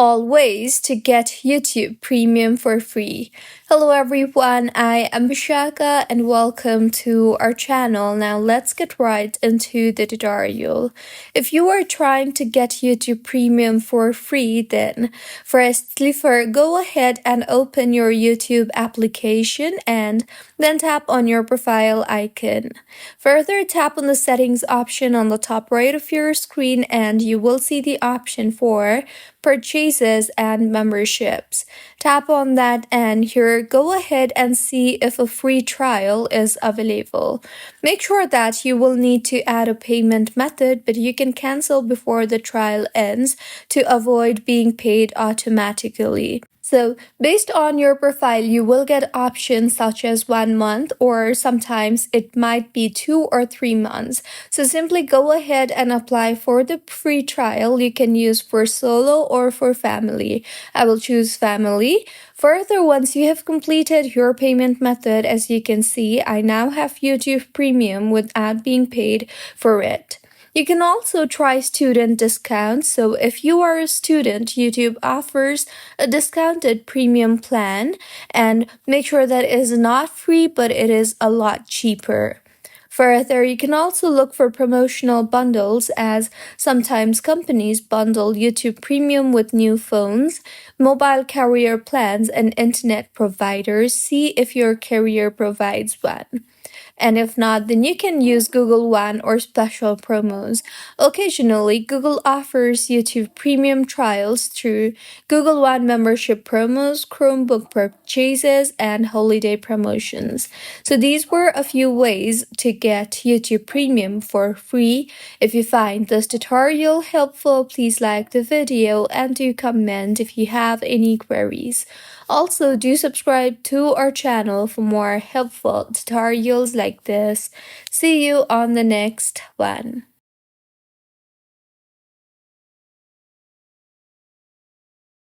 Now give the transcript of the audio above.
all ways to get YouTube Premium for free. Hello everyone, I am Bishaka and welcome to our channel. Now let's get right into the tutorial. If you are trying to get YouTube Premium for free, then firstly go ahead and open your YouTube application and then tap on your profile icon. Further, tap on the settings option on the top right of your screen and you will see the option for purchases and memberships. Tap on that and here go ahead and see if a free trial is available. Make sure that you will need to add a payment method, but you can cancel before the trial ends to avoid being paid automatically. So, based on your profile, you will get options such as 1 month, or sometimes it might be 2 or 3 months. So, simply go ahead and apply for the free trial. You can use for solo or for family. I will choose family. Further, once you have completed your payment method, as you can see, I now have YouTube Premium without being paid for it. You can also try student discounts. So if you are a student, YouTube offers a discounted premium plan, and make sure that it is not free, but it is a lot cheaper. Further, you can also look for promotional bundles, as sometimes companies bundle YouTube Premium with new phones, mobile carrier plans, and internet providers. See if your carrier provides one. And if not, then you can use Google One or special promos. Occasionally, Google offers YouTube Premium trials through Google One membership promos, Chromebook purchases, and holiday promotions. So these were a few ways to get YouTube Premium for free. If you find this tutorial helpful, please like the video and do comment if you have any queries. Also, do subscribe to our channel for more helpful tutorials like this. See you on the next one.